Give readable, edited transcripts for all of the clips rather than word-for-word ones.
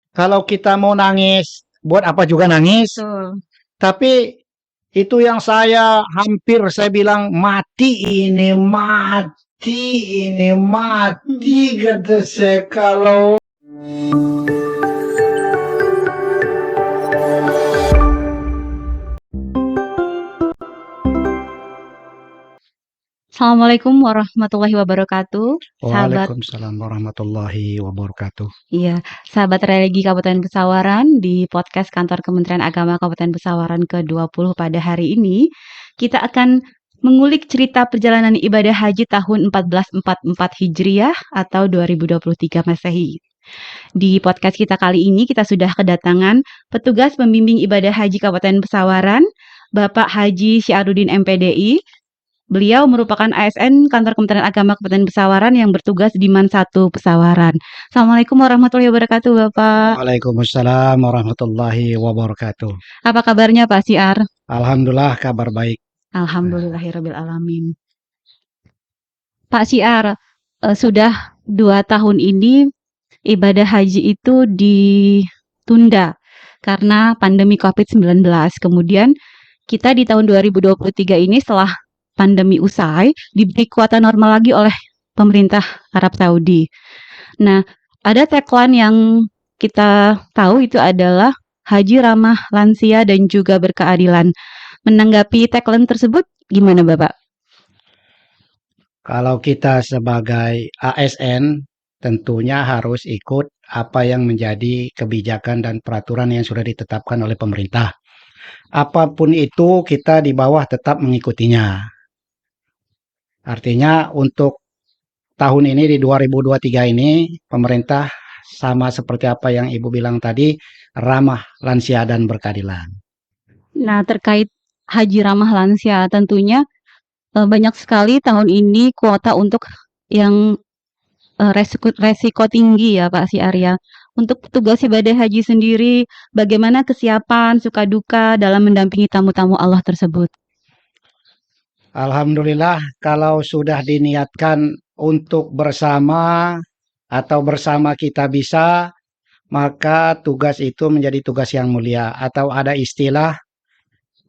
Kalau kita mau nangis, buat apa juga nangis? Betul. Tapi itu yang hampir saya bilang ini mati kata saya kalau Assalamualaikum warahmatullahi wabarakatuh. Sahabat, Waalaikumsalam warahmatullahi wabarakatuh. iya, sahabat religi Kabupaten Pesawaran di podcast Kantor Kementerian Agama Kabupaten Pesawaran ke-20 pada hari ini, kita akan mengulik cerita perjalanan ibadah haji tahun 1444 Hijriah atau 2023 Masehi. Di podcast kita kali ini kita sudah kedatangan petugas pembimbing ibadah haji Kabupaten Pesawaran, Bapak Haji Syiarudin MPDI. Beliau merupakan ASN Kantor Kementerian Agama Kabupaten Pesawaran yang bertugas di Man 1 Pesawaran. Assalamualaikum warahmatullahi wabarakatuh, Bapak. Waalaikumsalam warahmatullahi wabarakatuh. Apa kabarnya, Pak Syiar? Alhamdulillah kabar baik. Alhamdulillahirabbil alamin. Pak Syiar, sudah 2 tahun ini ibadah haji itu ditunda karena pandemi COVID-19. Kemudian kita di tahun 2023 ini setelah pandemi usai diberi kuota normal lagi oleh pemerintah Arab Saudi. Nah, ada tagline yang kita tahu itu adalah haji ramah lansia dan juga berkeadilan. Menanggapi tagline tersebut gimana, Bapak? Kalau kita sebagai ASN tentunya harus ikut apa yang menjadi kebijakan dan peraturan yang sudah ditetapkan oleh pemerintah. Apapun itu kita di bawah tetap mengikutinya. Artinya untuk tahun ini di 2023 ini pemerintah sama seperti apa yang Ibu bilang tadi, ramah lansia dan berkeadilan. Nah, terkait haji ramah lansia tentunya banyak sekali tahun ini kuota untuk yang resiko tinggi ya Pak Syiar. Untuk petugas ibadah haji sendiri, bagaimana kesiapan, suka duka dalam mendampingi tamu-tamu Allah tersebut? Alhamdulillah kalau sudah diniatkan untuk bersama atau bersama kita bisa, maka tugas itu menjadi tugas yang mulia. Atau ada istilah,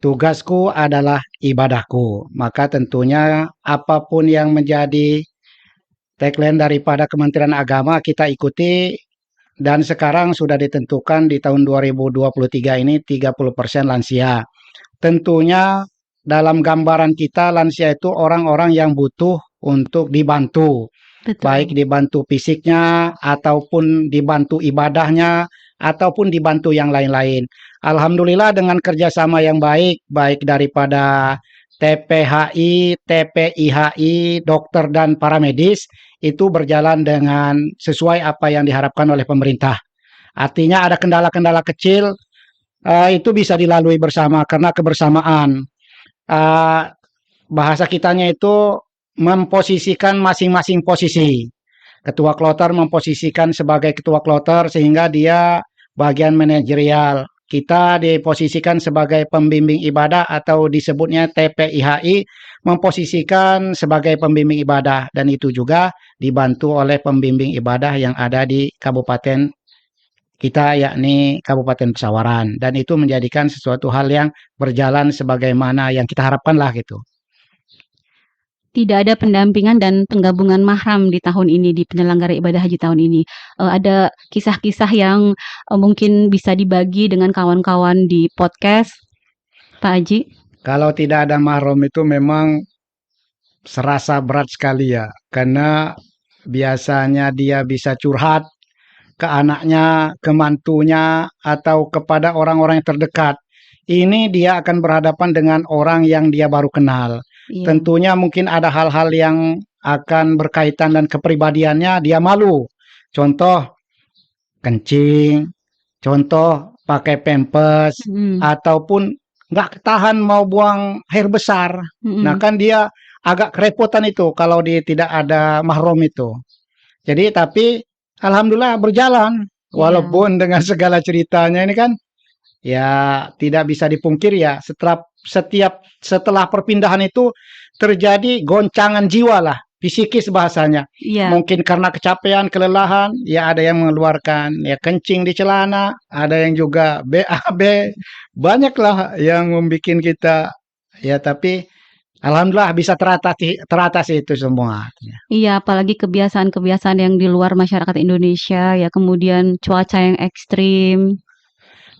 tugasku adalah ibadahku. Maka tentunya apapun yang menjadi tagline daripada Kementerian Agama kita ikuti. Dan sekarang sudah ditentukan di tahun 2023 ini 30% lansia. Tentunya dalam gambaran kita lansia itu orang-orang yang butuh untuk dibantu. Betul. Baik dibantu fisiknya, ataupun dibantu ibadahnya, ataupun dibantu yang lain-lain. Alhamdulillah dengan kerjasama yang baik, baik daripada TPHI, TPIHI, dokter dan para medis, itu berjalan dengan sesuai apa yang diharapkan oleh pemerintah. Artinya ada kendala-kendala kecil, itu bisa dilalui bersama karena kebersamaan. Bahasa kitanya itu memposisikan masing-masing posisi. Ketua kloter memposisikan sebagai ketua kloter sehingga dia bagian manajerial. Kita diposisikan sebagai pembimbing ibadah atau disebutnya TPIHI memposisikan sebagai pembimbing ibadah dan itu juga dibantu oleh pembimbing ibadah yang ada di kabupaten kita yakni Kabupaten Pesawaran dan itu menjadikan sesuatu hal yang berjalan sebagaimana yang kita harapkan lah gitu. Tidak ada pendampingan dan penggabungan mahram di tahun ini, di penyelenggara ibadah haji tahun ini. Ada kisah-kisah yang mungkin bisa dibagi dengan kawan-kawan di podcast, Pak Haji? Kalau tidak ada mahram itu memang serasa berat sekali ya, karena biasanya dia bisa curhat ke anaknya, ke mantunya, atau kepada orang-orang yang terdekat. Ini dia akan berhadapan dengan orang yang dia baru kenal. Iya. Tentunya mungkin ada hal-hal yang akan berkaitan dan kepribadiannya dia malu. Contoh kencing, contoh pakai pampers, ataupun nggak tahan mau buang air besar. Nah kan dia agak kerepotan itu kalau dia tidak ada mahram itu. Jadi tapi alhamdulillah berjalan. Walaupun dengan segala ceritanya ini kan ya tidak bisa dipungkir ya setelah perpindahan itu terjadi goncangan jiwa lah fisikis bahasanya. Iya. Mungkin karena kecapean, kelelahan, ya ada yang mengeluarkan ya kencing di celana, ada yang juga BAB, banyaklah yang membuat kita ya tapi alhamdulillah bisa teratasi itu semua. Iya, apalagi kebiasaan-kebiasaan yang di luar masyarakat Indonesia ya, kemudian cuaca yang ekstrim.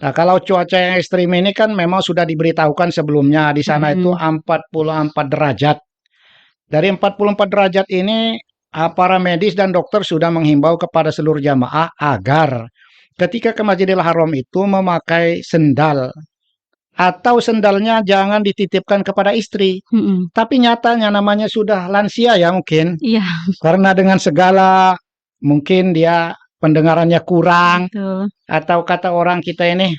Nah, kalau cuaca yang ekstrim ini kan memang sudah diberitahukan sebelumnya di sana itu Mhm. 44 derajat. Dari 44 derajat ini, para medis dan dokter sudah menghimbau kepada seluruh jamaah agar ketika ke Masjidil Haram itu memakai sendal atau sendalnya jangan dititipkan kepada istri. Mhm. Tapi nyatanya namanya sudah lansia ya mungkin Iya, karena dengan segala mungkin dia pendengarannya kurang betul. atau kata orang kita ini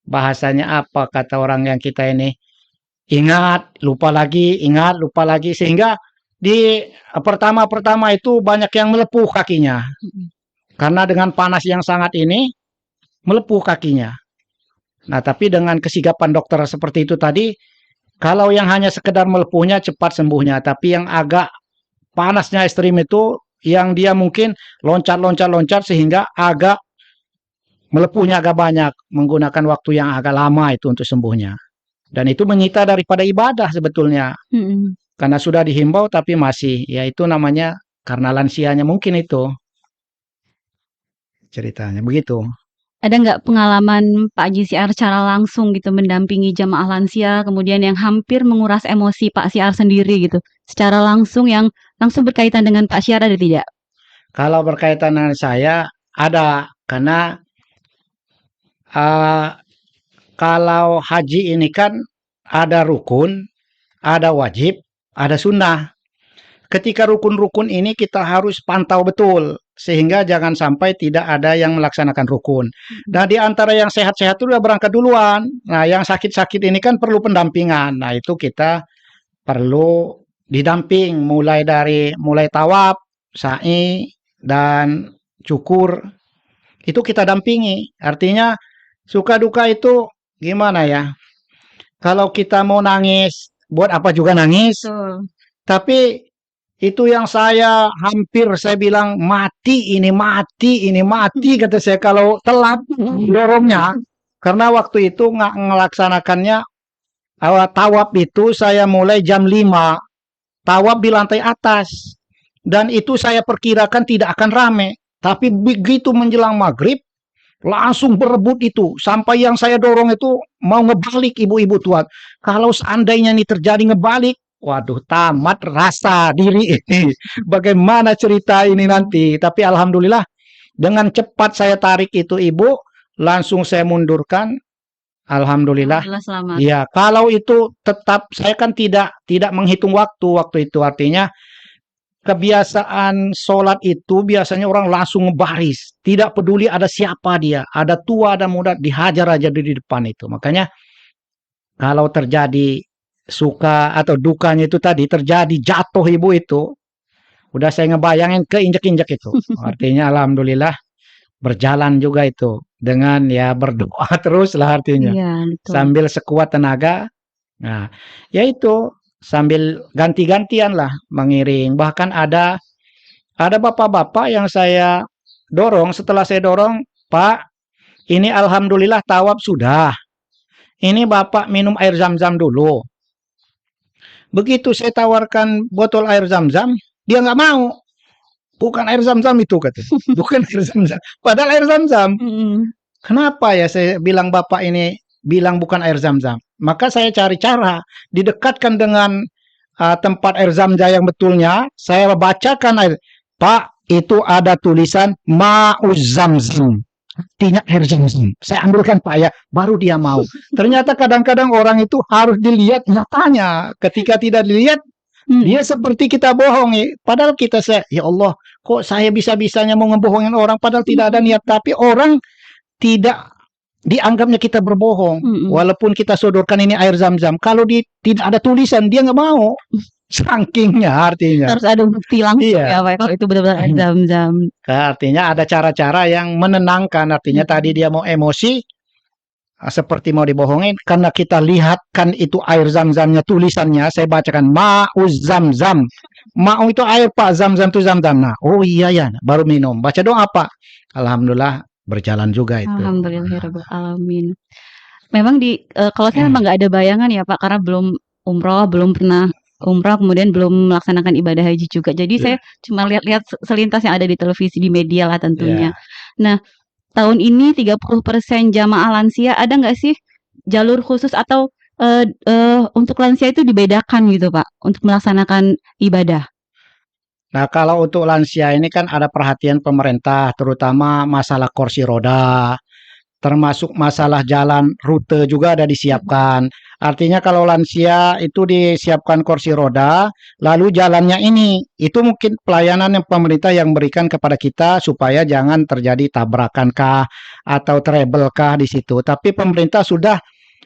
bahasanya apa kata orang yang kita ini ingat lupa lagi sehingga di pertama-pertama itu banyak yang melepuh kakinya Mhm. karena dengan panas yang sangat ini melepuh kakinya. Nah, tapi dengan kesigapan dokter seperti itu tadi, kalau yang hanya sekedar melepuhnya cepat sembuhnya, tapi yang agak panasnya ekstrim itu yang dia mungkin loncat-loncat-loncat sehingga agak melepuhnya agak banyak, menggunakan waktu yang agak lama itu untuk sembuhnya. Dan itu menyita daripada ibadah sebetulnya. Mhm. Karena sudah dihimbau tapi masih, ya itu namanya karena lansianya mungkin itu ceritanya begitu. Ada nggak pengalaman Pak Haji Siar secara langsung gitu mendampingi jamaah lansia, kemudian yang hampir menguras emosi Pak Siar sendiri gitu, secara langsung yang langsung berkaitan dengan Pak Siar ada tidak? Kalau berkaitan dengan saya ada karena uh, kalau haji ini kan ada rukun, ada wajib, ada sunnah. Ketika rukun-rukun ini kita harus pantau betul sehingga jangan sampai tidak ada yang melaksanakan rukun. Mhm. Nah, di antara yang sehat-sehat itu udah berangkat duluan. Nah, yang sakit-sakit ini kan perlu pendampingan. Nah, itu kita perlu didamping mulai tawaf, sa'i dan cukur. Itu kita dampingi. Artinya suka duka itu gimana ya? Kalau kita mau nangis, buat apa juga nangis? Betul. Tapi itu yang hampir saya bilang mati ini mati kata saya kalau telat dorongnya karena waktu itu nggak ngelaksanakannya tawaf itu saya mulai jam 5 tawaf di lantai atas dan itu saya perkirakan tidak akan rame tapi begitu menjelang maghrib langsung berebut itu sampai yang saya dorong itu mau ngebalik ibu-ibu tuan kalau seandainya ini terjadi ngebalik waduh tamat rasa diri ini bagaimana cerita ini nanti tapi alhamdulillah dengan cepat saya tarik itu ibu langsung saya mundurkan alhamdulillah Alhamdulillah selamat. ya kalau itu tetap saya kan tidak menghitung waktu itu artinya kebiasaan sholat itu biasanya orang langsung ngebaris. Tidak peduli ada siapa dia. Ada tua, ada muda. Dihajar aja di depan itu. Makanya kalau terjadi suka atau dukanya itu tadi. Terjadi jatuh ibu itu. Udah saya ngebayangin keinjek-injek itu. Artinya alhamdulillah berjalan juga itu. Dengan ya berdoa terus lah artinya. Iya, betul. Sambil sekuat tenaga. Nah, ya itu sambil ganti-gantian lah mengiring. Bahkan ada bapak-bapak yang saya dorong, setelah saya dorong, Pak, ini alhamdulillah tawab sudah. Ini Bapak minum air zam-zam dulu. Begitu saya tawarkan botol air zam-zam, dia nggak mau. Bukan air zam-zam itu katanya. Bukan air zam-zam. Padahal air zam-zam. Mhm. Kenapa ya saya bilang Bapak ini bilang bukan air zam-zam? Maka saya cari cara didekatkan dengan tempat air zam-zam yang betulnya. Saya bacakan air. Pak, itu ada tulisan ma'uz zam-zam. Artinya air zam-zam. Saya ambilkan Pak ya, baru dia mau. Ternyata kadang-kadang orang itu harus dilihat nyatanya. Ketika tidak dilihat, dia seperti kita bohongi. Padahal kita ya Allah, kok saya bisa-bisanya mau ngebohongin orang padahal tidak ada niat. Tapi orang tidak dianggapnya kita berbohong. Walaupun kita sodorkan ini air zam-zam. Kalau tidak ada tulisan, dia nggak mau. Sakingnya artinya. Harus ada bukti langsung Iya. ya Pak, kalau itu benar-benar air zam-zam. Artinya ada cara-cara yang menenangkan. Artinya tadi dia mau emosi, seperti mau dibohongin karena kita lihat kan itu air zam-zamnya tulisannya saya bacakan ma'uz zam-zam. Ma'u itu air Pak, zam-zam itu zam-zam. Nah, oh iya ya, baru minum. Baca doa Pak. Alhamdulillah berjalan juga itu. Alhamdulillahirabbil alamin. Memang kalau saya memang nggak ada bayangan ya Pak, karena belum umroh, belum pernah umroh, kemudian belum melaksanakan ibadah haji juga. Jadi saya cuma lihat-lihat selintas yang ada di televisi, di media lah tentunya. Nah, tahun ini 30% jamaah lansia, ada nggak sih jalur khusus atau untuk lansia itu dibedakan gitu Pak, untuk melaksanakan ibadah? Nah, kalau untuk lansia ini kan ada perhatian pemerintah, terutama masalah kursi roda, termasuk masalah jalan rute juga ada disiapkan. Artinya kalau lansia itu disiapkan kursi roda, lalu jalannya ini, itu mungkin pelayanan yang pemerintah yang berikan kepada kita supaya jangan terjadi tabrakan kah atau trouble kah di situ. Tapi pemerintah sudah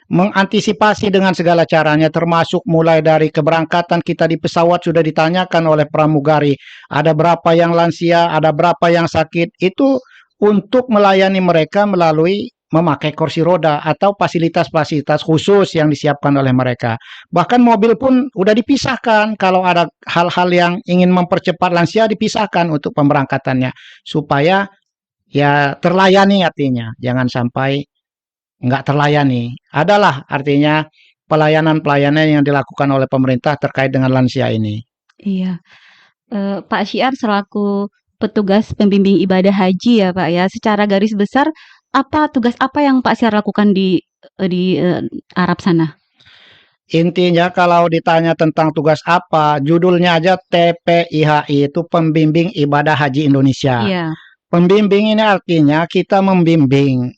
mengantisipasi dengan segala caranya, termasuk mulai dari keberangkatan kita di pesawat sudah ditanyakan oleh pramugari, ada berapa yang lansia, ada berapa yang sakit, itu untuk melayani mereka melalui memakai kursi roda atau fasilitas-fasilitas khusus yang disiapkan oleh mereka. Bahkan mobil pun udah dipisahkan, kalau ada hal-hal yang ingin mempercepat lansia dipisahkan untuk pemberangkatannya, supaya ya terlayani artinya, jangan sampai nggak terlayani. Adalah artinya pelayanan-pelayanan yang dilakukan oleh pemerintah terkait dengan lansia ini. Iya. Pak Syiar selaku petugas pembimbing ibadah haji ya Pak ya, secara garis besar tugas apa yang Pak Syiar lakukan di Arab sana? Intinya kalau ditanya tentang tugas apa, judulnya aja TPIHI, itu Pembimbing Ibadah Haji Indonesia. Iya. Pembimbing ini artinya kita membimbing.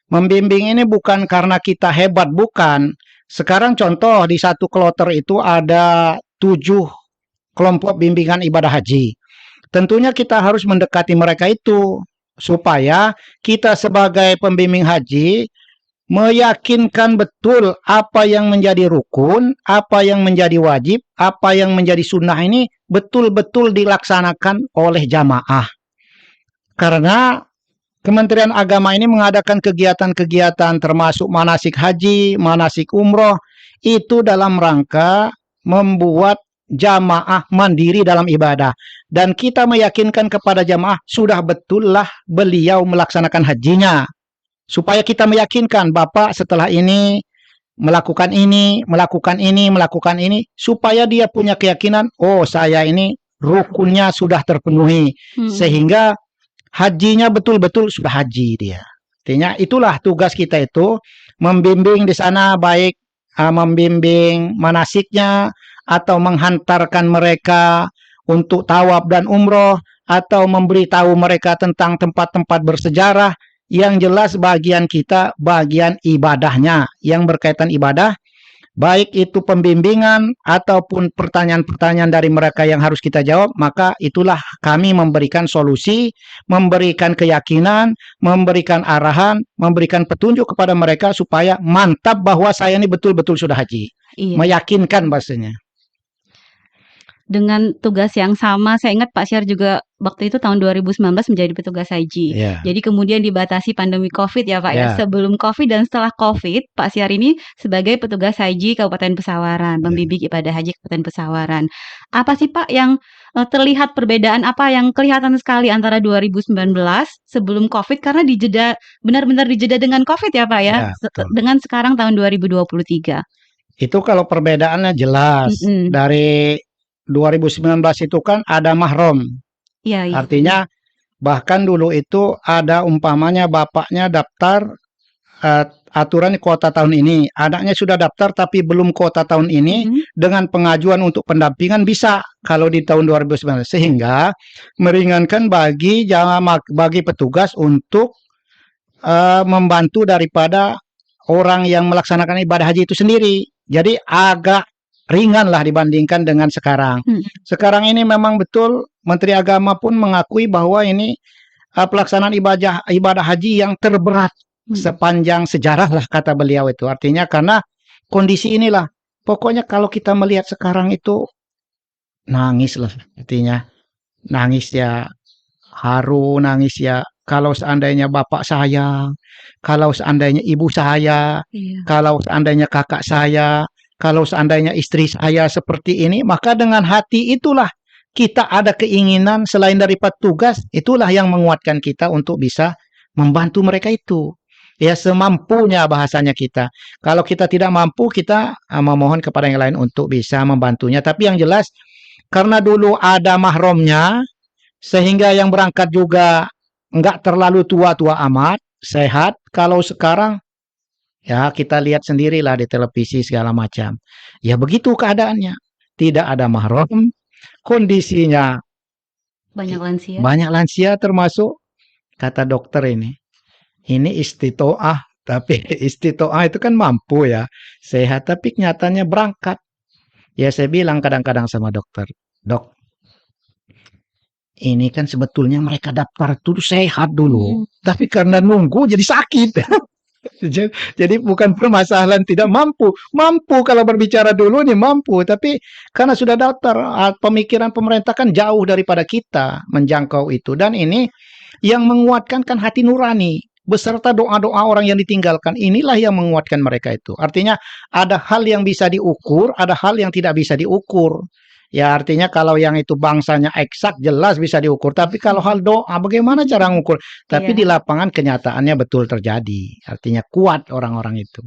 Membimbing ini bukan karena kita hebat, bukan. Sekarang contoh di satu kloter itu ada 7 kelompok bimbingan ibadah haji. Tentunya kita harus mendekati mereka itu supaya kita sebagai pembimbing haji meyakinkan betul apa yang menjadi rukun, apa yang menjadi wajib, apa yang menjadi sunnah ini betul-betul dilaksanakan oleh jamaah. Karena Kementerian Agama ini mengadakan kegiatan-kegiatan termasuk manasik haji, manasik umroh, itu dalam rangka membuat jamaah mandiri dalam ibadah. Dan kita meyakinkan kepada jamaah, sudah betullah beliau melaksanakan hajinya. Supaya kita meyakinkan, Bapak setelah ini melakukan ini, melakukan ini, melakukan ini, supaya dia punya keyakinan, oh saya ini rukunnya sudah terpenuhi. Sehingga hajinya betul-betul sudah haji dia. Artinya itulah tugas kita itu, membimbing di sana, baik membimbing manasiknya atau menghantarkan mereka untuk tawaf dan umroh atau memberitahu mereka tentang tempat-tempat bersejarah. Yang jelas bagian kita bagian ibadahnya yang berkaitan ibadah, baik itu pembimbingan ataupun pertanyaan-pertanyaan dari mereka yang harus kita jawab, maka itulah kami memberikan solusi, memberikan keyakinan, memberikan arahan, memberikan petunjuk kepada mereka supaya mantap bahwa saya ini betul-betul sudah haji. Iya. Meyakinkan bahasanya. Dengan tugas yang sama, saya ingat Pak Syiar juga waktu itu tahun 2019 menjadi petugas haji. Jadi kemudian dibatasi pandemi COVID ya Pak ya. Sebelum COVID dan setelah COVID, Pak Syiar ini sebagai petugas haji Kabupaten Pesawaran, pembimbing ibadah haji Kabupaten Pesawaran. Apa sih Pak yang terlihat perbedaan apa yang kelihatan sekali antara 2019 sebelum COVID, karena benar-benar dijeda dengan COVID ya Pak ya, dengan sekarang tahun 2023? Itu kalau perbedaannya jelas. Dari 2019 itu kan ada mahram. Iya. Artinya bahkan dulu itu ada umpamanya bapaknya daftar aturan kuota tahun ini, anaknya sudah daftar tapi belum kuota tahun ini, dengan pengajuan untuk pendampingan bisa kalau di tahun 2019, sehingga meringankan bagi petugas untuk membantu daripada orang yang melaksanakan ibadah haji itu sendiri. Jadi agak ringan lah dibandingkan dengan sekarang. Sekarang ini memang betul Menteri Agama pun mengakui bahwa ini pelaksanaan ibadah haji yang terberat sepanjang sejarah lah kata beliau itu. Artinya karena kondisi inilah. Pokoknya kalau kita melihat sekarang itu nangis lah artinya. Nangis ya haru, nangis ya kalau seandainya bapak saya, kalau seandainya ibu saya, Iya. kalau seandainya kakak saya, kalau seandainya istri saya seperti ini, maka dengan hati itulah kita ada keinginan selain daripada tugas, itulah yang menguatkan kita untuk bisa membantu mereka itu. Ya semampunya bahasanya kita. Kalau kita tidak mampu, kita memohon kepada yang lain untuk bisa membantunya. Tapi yang jelas, karena dulu ada mahromnya, sehingga yang berangkat juga nggak terlalu tua-tua amat, sehat. Kalau sekarang, ya kita lihat sendirilah di televisi segala macam. Ya begitu keadaannya. Tidak ada mahram, kondisinya Banyak lansia. banyak lansia termasuk kata dokter ini istitoah, tapi istitoah itu kan mampu ya, sehat, tapi nyatanya berangkat. Ya saya bilang kadang-kadang sama dokter, dok, ini kan sebetulnya mereka daftar dulu sehat dulu, tapi karena nunggu jadi sakit. Jadi bukan permasalahan tidak mampu, mampu kalau berbicara dulu nih mampu, tapi karena sudah daftar, pemikiran pemerintah kan jauh daripada kita menjangkau itu, dan ini yang menguatkan kan hati nurani beserta doa-doa orang yang ditinggalkan, inilah yang menguatkan mereka itu. Artinya ada hal yang bisa diukur, ada hal yang tidak bisa diukur. Ya artinya kalau yang itu bangsanya eksak jelas bisa diukur, tapi kalau hal doa bagaimana cara mengukur? Tapi Iya. di lapangan kenyataannya betul terjadi. Artinya kuat orang-orang itu.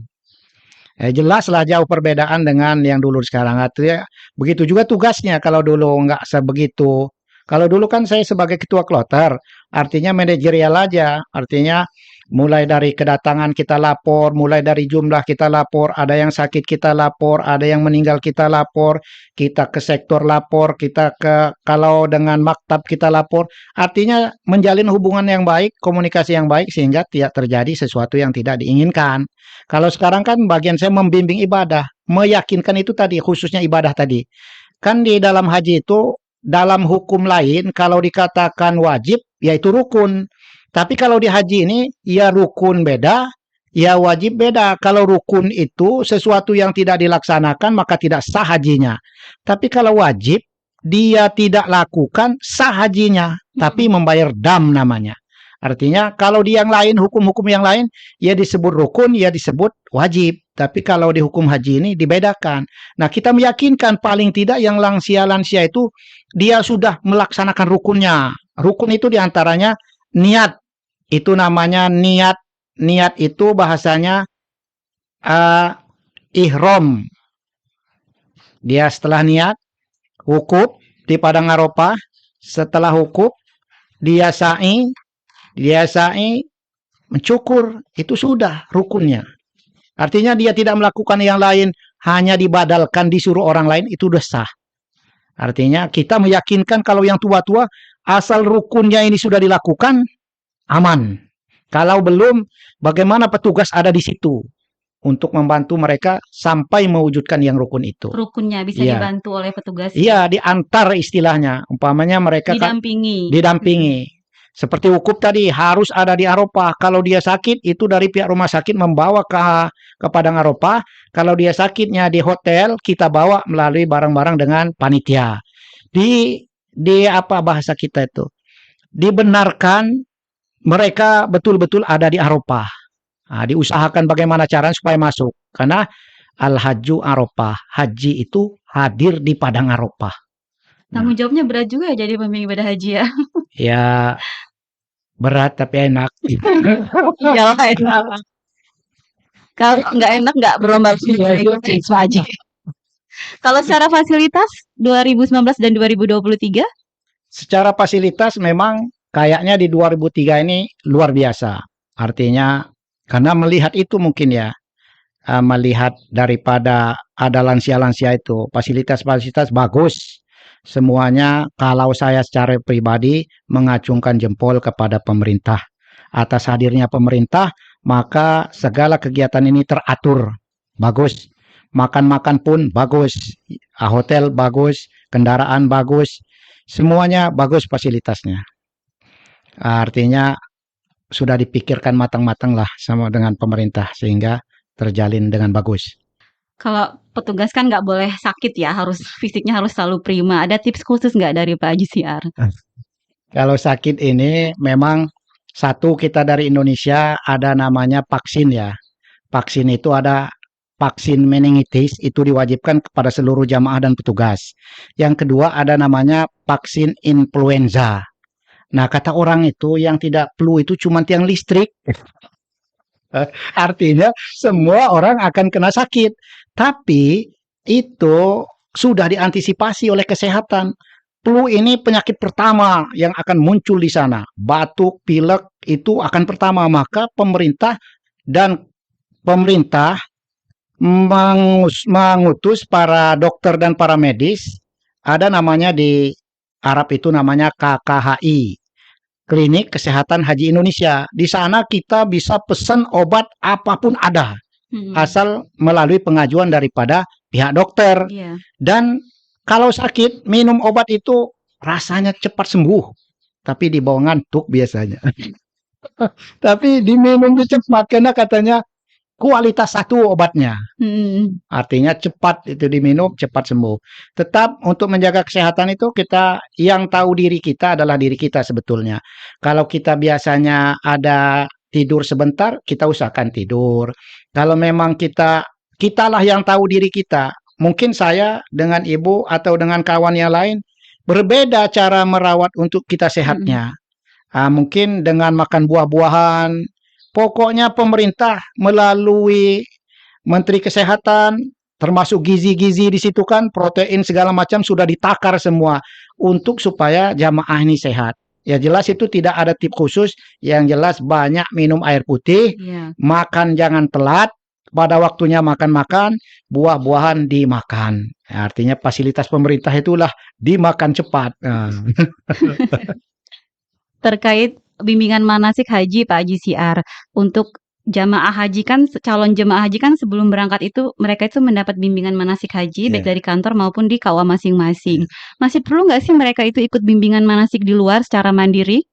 Jelaslah jauh perbedaan dengan yang dulu sekarang. Artinya begitu juga tugasnya kalau dulu nggak sebegitu. Kalau dulu kan saya sebagai ketua kloter, artinya manajerial aja. Artinya mulai dari kedatangan kita lapor, mulai dari jumlah kita lapor, ada yang sakit kita lapor, ada yang meninggal kita lapor, kita ke sektor lapor, kita ke kalau dengan maktab kita lapor. Artinya menjalin hubungan yang baik, komunikasi yang baik sehingga tidak terjadi sesuatu yang tidak diinginkan. Kalau sekarang kan bagian saya membimbing ibadah, meyakinkan itu tadi, khususnya ibadah tadi. Kan di dalam haji itu, dalam hukum lain, kalau dikatakan wajib, yaitu rukun. Tapi kalau di haji ini, ya rukun beda, ya wajib beda. Kalau rukun itu sesuatu yang tidak dilaksanakan, maka tidak sah hajinya. Tapi kalau wajib, dia tidak lakukan, sah hajinya. Tapi membayar dam namanya. Artinya kalau di yang lain, hukum-hukum yang lain, ya disebut rukun, ya disebut wajib. Tapi kalau di hukum haji ini dibedakan. Nah kita meyakinkan paling tidak yang lansia-lansia itu, dia sudah melaksanakan rukunnya. Rukun itu diantaranya niat. Itu namanya niat. Niat itu bahasanya ihram. Dia setelah niat, wukuf di Padang Arafah. Setelah wukuf, dia sa'i, mencukur, itu sudah rukunnya. Artinya dia tidak melakukan yang lain, hanya dibadalkan disuruh orang lain, itu sudah sah. Artinya kita meyakinkan kalau yang tua-tua, asal rukunnya ini sudah dilakukan, aman. Kalau belum, bagaimana petugas ada di situ untuk membantu mereka sampai mewujudkan yang rukun itu. Rukunnya bisa Iya. dibantu oleh petugas. Iya, diantar istilahnya. Umpamanya mereka didampingi. Seperti wukuf tadi harus ada di Arafah. Kalau dia sakit itu dari pihak rumah sakit membawa ke Padang Arafah. Kalau dia sakitnya di hotel kita bawa melalui barang-barang dengan panitia. Di apa bahasa kita itu? Dibenarkan mereka betul-betul ada di Arafah. Nah, diusahakan bagaimana caranya supaya masuk. Karena al-hajju Arafah, haji itu hadir di Padang Arafah. Tanggung jawabnya berat juga ya jadi pembimbing ibadah haji ya. Ya berat tapi enak. Iyalah enak. Kalau nggak enak nggak berlomba ikut siswa aja. Kalau secara fasilitas 2019 dan 2023? Secara fasilitas memang kayaknya di 2003 ini luar biasa. Artinya karena melihat itu mungkin ya, melihat daripada ada lansia-lansia itu, fasilitas-fasilitas bagus. Semuanya kalau saya secara pribadi mengacungkan jempol kepada pemerintah. Atas hadirnya pemerintah, maka segala kegiatan ini teratur. Bagus. Makan-makan pun bagus. Hotel bagus, kendaraan bagus. Semuanya bagus fasilitasnya. Artinya sudah dipikirkan matang-matang lah sama dengan pemerintah sehingga terjalin dengan bagus. Kalau petugas kan nggak boleh sakit ya, harus fisiknya harus selalu prima. Ada tips khusus nggak dari Pak Haji Siar? Kalau sakit ini memang Satu, kita dari Indonesia ada namanya vaksin ya. Vaksin itu ada vaksin meningitis, itu diwajibkan kepada seluruh jamaah dan petugas. Yang kedua ada namanya vaksin influenza. Nah, kata orang itu yang tidak flu itu cuma tiang listrik. Artinya semua orang akan kena sakit. Tapi itu sudah diantisipasi oleh kesehatan. Flu ini penyakit pertama yang akan muncul di sana. Batuk, pilek itu akan pertama. Maka pemerintah mengutus para dokter dan para medis. Ada namanya di Arab itu namanya KKHI. Klinik Kesehatan Haji Indonesia. Di sana kita bisa pesan obat apapun ada, asal melalui pengajuan daripada pihak dokter. Iya. Dan kalau sakit, minum obat itu rasanya cepat sembuh. Tapi di bawah ngantuk biasanya. Tapi diminum itu cepat, karena katanya kualitas satu obatnya. Artinya cepat itu diminum, cepat sembuh. Tetap untuk menjaga kesehatan itu kita yang tahu diri kita adalah diri kita sebetulnya. Kalau kita biasanya ada tidur sebentar, kita usahakan tidur. Kalau memang kitalah yang tahu diri kita. Mungkin saya dengan ibu atau dengan kawan yang lain berbeda cara merawat untuk kita sehatnya. Mungkin dengan makan buah-buahan. Pokoknya pemerintah melalui Menteri Kesehatan, termasuk gizi-gizi di situ kan, protein segala macam sudah ditakar semua untuk supaya jamaah ini sehat. Ya jelas itu tidak ada tip khusus, yang jelas banyak minum air putih, makan jangan telat, pada waktunya makan-makan, buah-buahan dimakan. Ya, artinya fasilitas pemerintah itulah dimakan cepat. Terkait bimbingan manasik haji Pak Haji Siar, untuk jamaah haji kan, calon jemaah haji kan sebelum berangkat itu mereka itu mendapat bimbingan manasik haji baik dari kantor maupun di KUA masing-masing. Masih perlu nggak sih mereka itu ikut bimbingan manasik di luar secara mandiri?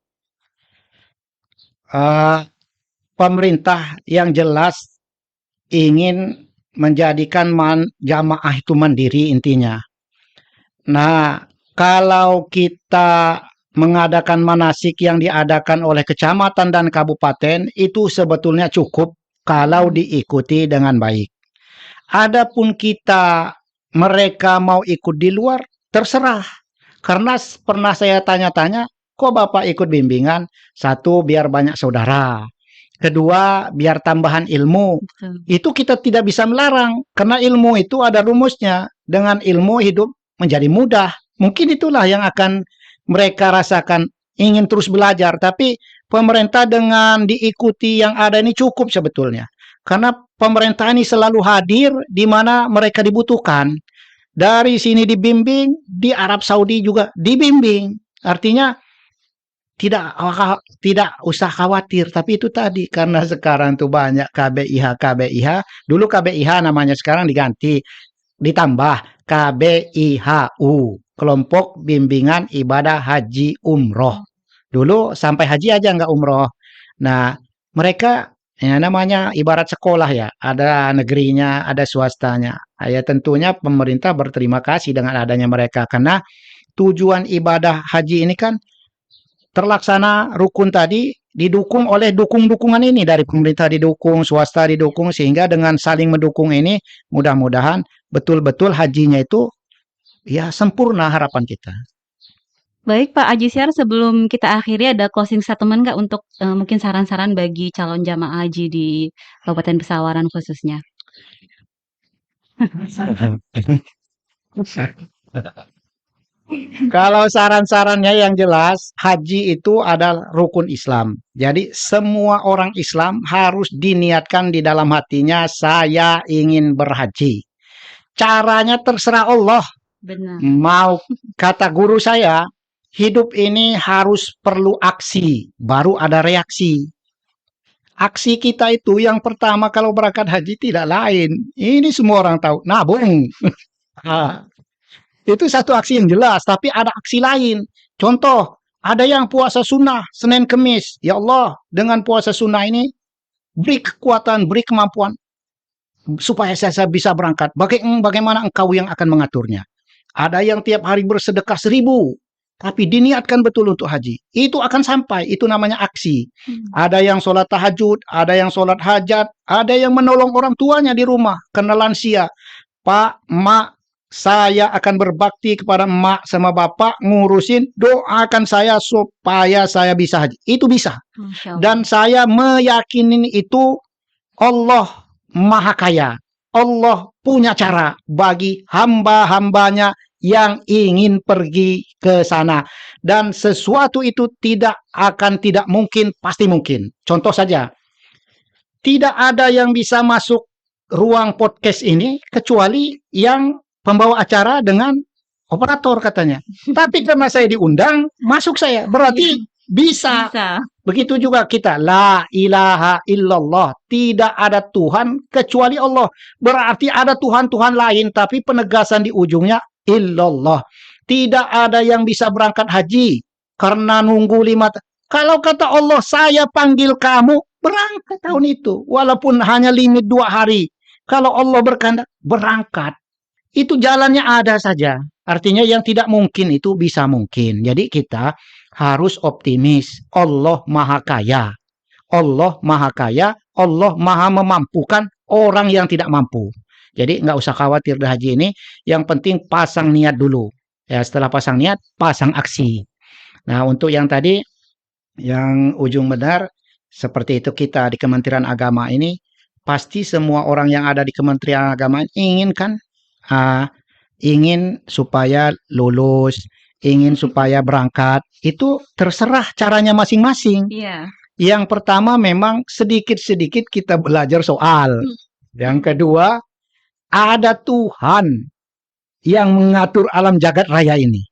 Pemerintah yang jelas ingin menjadikan jamaah itu mandiri intinya. Nah, kalau kita mengadakan manasik yang diadakan oleh kecamatan dan kabupaten itu sebetulnya cukup kalau diikuti dengan baik. Adapun mereka mau ikut di luar, terserah. Karena pernah saya tanya-tanya, kok Bapak ikut bimbingan? Satu, biar banyak saudara. Kedua, biar tambahan ilmu. Itu kita tidak bisa melarang, karena ilmu itu ada rumusnya. Dengan ilmu hidup menjadi mudah. Mungkin itulah yang akan mereka rasakan, ingin terus belajar. Tapi pemerintah dengan diikuti yang ada ini cukup sebetulnya. Karena pemerintah ini selalu hadir di mana mereka dibutuhkan. Dari sini dibimbing, di Arab Saudi juga dibimbing. Artinya tidak usah khawatir. Tapi itu tadi, karena sekarang tuh banyak KBIH. Dulu KBIH namanya, sekarang diganti. Ditambah KBIHU, Kelompok Bimbingan Ibadah Haji Umroh. Dulu sampai haji aja nggak umroh. Nah, mereka ya namanya ibarat sekolah ya, ada negerinya, ada swastanya. Ya tentunya pemerintah berterima kasih dengan adanya mereka, karena tujuan ibadah haji ini kan terlaksana rukun tadi didukung oleh dukung-dukungan ini, dari pemerintah didukung, swasta didukung, sehingga dengan saling mendukung ini mudah-mudahan betul-betul hajinya itu ya sempurna, harapan kita. Baik Pak Haji Siar, sebelum kita akhiri ada closing statement nggak untuk mungkin saran-saran bagi calon jamaah haji di Kabupaten Pesawaran khususnya? Kalau saran-sarannya yang jelas, haji itu adalah rukun Islam. Jadi semua orang Islam harus diniatkan di dalam hatinya, saya ingin berhaji. Caranya terserah Allah. Benar. Mau kata guru saya, hidup ini harus perlu aksi, baru ada reaksi. Aksi kita itu yang pertama kalau berangkat haji tidak lain. Ini semua orang tahu, nabung. Itu satu aksi yang jelas, tapi ada aksi lain. Contoh, ada yang puasa sunnah, Senin Kemis. Ya Allah, dengan puasa sunnah ini, beri kekuatan, beri kemampuan, supaya saya bisa berangkat. Bagaimana engkau yang akan mengaturnya? Ada yang tiap hari bersedekah 1000. tapi diniatkan betul untuk haji, itu akan sampai. Itu namanya aksi. Ada yang sholat tahajud, ada yang sholat hajat, ada yang menolong orang tuanya di rumah karena lansia. Pak, Mak, saya akan berbakti kepada emak sama bapak, ngurusin, doakan saya supaya saya bisa haji. Itu bisa. Masya Allah. Dan saya meyakini itu Allah Maha Kaya. Allah punya cara bagi hamba-hambanya yang ingin pergi ke sana. Dan sesuatu itu tidak mungkin, pasti mungkin. Contoh saja, tidak ada yang bisa masuk ruang podcast ini kecuali yang pembawa acara dengan operator katanya. Tapi karena saya diundang, masuk saya. Berarti bisa. Bisa. Begitu juga kita. La ilaha illallah. Tidak ada Tuhan kecuali Allah. Berarti ada Tuhan-Tuhan lain, tapi penegasan di ujungnya illallah. Tidak ada yang bisa berangkat haji karena nunggu 5 tahun. Kalau kata Allah, saya panggil kamu, berangkat tahun itu. Walaupun hanya limit 2 hari. Kalau Allah berkehendak, berangkat. Itu jalannya ada saja. Artinya yang tidak mungkin itu bisa mungkin. Jadi kita harus optimis. Allah Maha Kaya. Allah Maha Kaya. Allah Maha memampukan orang yang tidak mampu. Jadi nggak usah khawatir di haji ini. Yang penting pasang niat dulu. Ya, setelah pasang niat, pasang aksi. Nah, untuk yang tadi, yang ujung benar, seperti itu kita di Kementerian Agama ini, pasti semua orang yang ada di Kementerian Agama ingin kan, ingin supaya lulus, ingin supaya berangkat. Itu terserah caranya masing-masing. Iya. Yang pertama memang sedikit-sedikit kita belajar soal. Yang kedua, ada Tuhan yang mengatur alam jagat raya ini.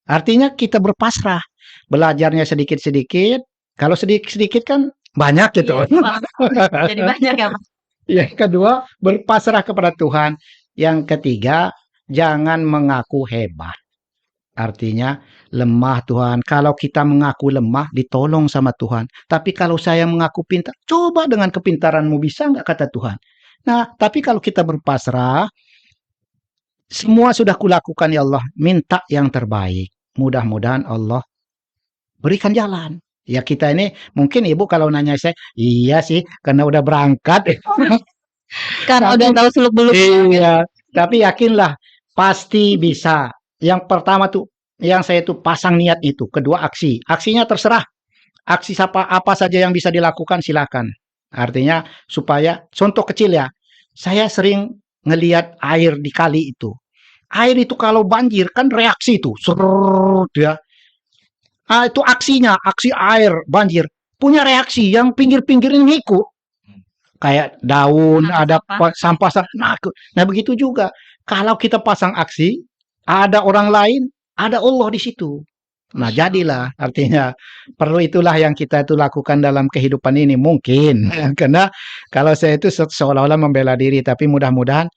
Artinya kita berpasrah. Belajarnya sedikit-sedikit. Kalau sedikit-sedikit kan banyak gitu. Iya, Pak. Jadi banyak ya, Pak. Yang kedua, berpasrah kepada Tuhan. Yang ketiga, jangan mengaku hebat. Artinya lemah Tuhan. Kalau kita mengaku lemah, ditolong sama Tuhan. Tapi kalau saya mengaku pintar, coba dengan kepintaranmu bisa nggak kata Tuhan. Nah, tapi kalau kita berpasrah, semua sudah kulakukan ya Allah, minta yang terbaik. Mudah-mudahan Allah berikan jalan. Ya kita ini, mungkin Ibu kalau nanya saya, iya sih, karena udah berangkat. Karena udah tahu seluk-beluk. Iya, tapi yakinlah, pasti bisa. Yang pertama tuh, yang saya tuh pasang niat itu. Kedua aksi. Aksinya terserah. Aksi apa saja yang bisa dilakukan silakan. Artinya supaya, contoh kecil ya, saya sering ngelihat air di kali itu. Air itu kalau banjir kan reaksi itu. Serut ya. Itu aksinya, aksi air banjir. Punya reaksi yang pinggir-pinggir ini ngikut. Kayak daun, ada sampah. Nah, begitu juga. Kalau kita pasang aksi, ada orang lain, ada Allah di situ. Nah, jadilah artinya perlu itulah yang kita itu lakukan dalam kehidupan ini mungkin. Karena kalau saya itu seolah-olah membela diri, tapi mudah-mudahan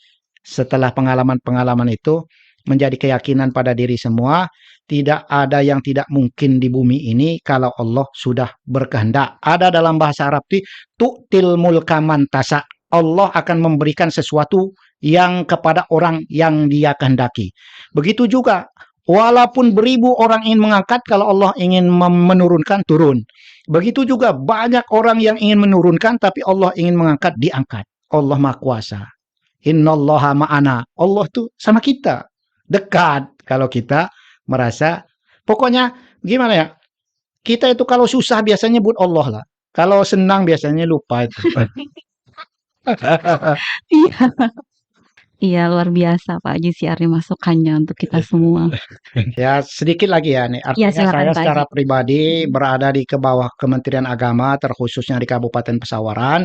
setelah pengalaman-pengalaman itu menjadi keyakinan pada diri semua, tidak ada yang tidak mungkin di bumi ini kalau Allah sudah berkehendak. Ada dalam bahasa Arab itu tu'til mulka man tasha. Allah akan memberikan sesuatu yang kepada orang yang Dia kehendaki. Begitu juga walaupun beribu orang ingin mengangkat, kalau Allah ingin menurunkan, turun. Begitu juga banyak orang yang ingin menurunkan, tapi Allah ingin mengangkat, diangkat. Allah Maha Kuasa. Innallaha ma'ana. Allah tuh sama kita. Dekat kalau kita merasa. Pokoknya gimana ya? Kita itu kalau susah biasanya nyebut Allah lah. Kalau senang biasanya lupa itu. Iya. Iya, luar biasa Pak JCR masukannya untuk kita semua. Ya, sedikit lagi ya nih. Artinya silakan, saya Pak secara Haji. pribadi berada di bawah Kementerian Agama, terkhususnya di Kabupaten Pesawaran,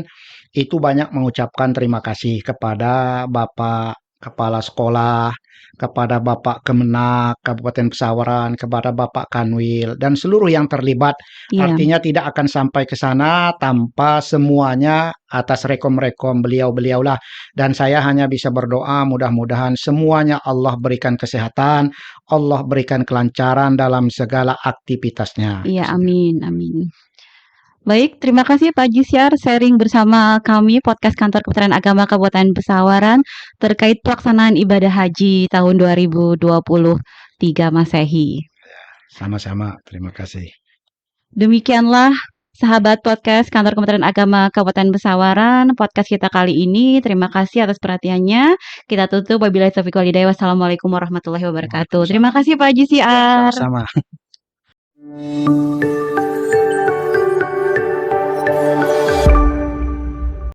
itu banyak mengucapkan terima kasih kepada Bapak Kepala Sekolah, kepada Bapak Kemenak Kabupaten Pesawaran, kepada Bapak Kanwil, dan seluruh yang terlibat. Iya. Artinya tidak akan sampai ke sana tanpa semuanya atas rekom-rekom beliau-beliau lah. Dan saya hanya bisa berdoa mudah-mudahan semuanya Allah berikan kesehatan, Allah berikan kelancaran dalam segala aktivitasnya. Iya, amin, amin. Baik, terima kasih Pak JCR sharing bersama kami podcast Kantor Kementerian Agama Kabupaten Pesawaran terkait pelaksanaan ibadah haji tahun 2023 Masehi. Sama-sama, terima kasih. Demikianlah sahabat podcast Kantor Kementerian Agama Kabupaten Pesawaran, podcast kita kali ini. Terima kasih atas perhatiannya. Kita tutup wabillahi taufiq walhidayah. Wassalamualaikum warahmatullahi wabarakatuh. Terima kasih Pak Haji Siar. Sama-sama.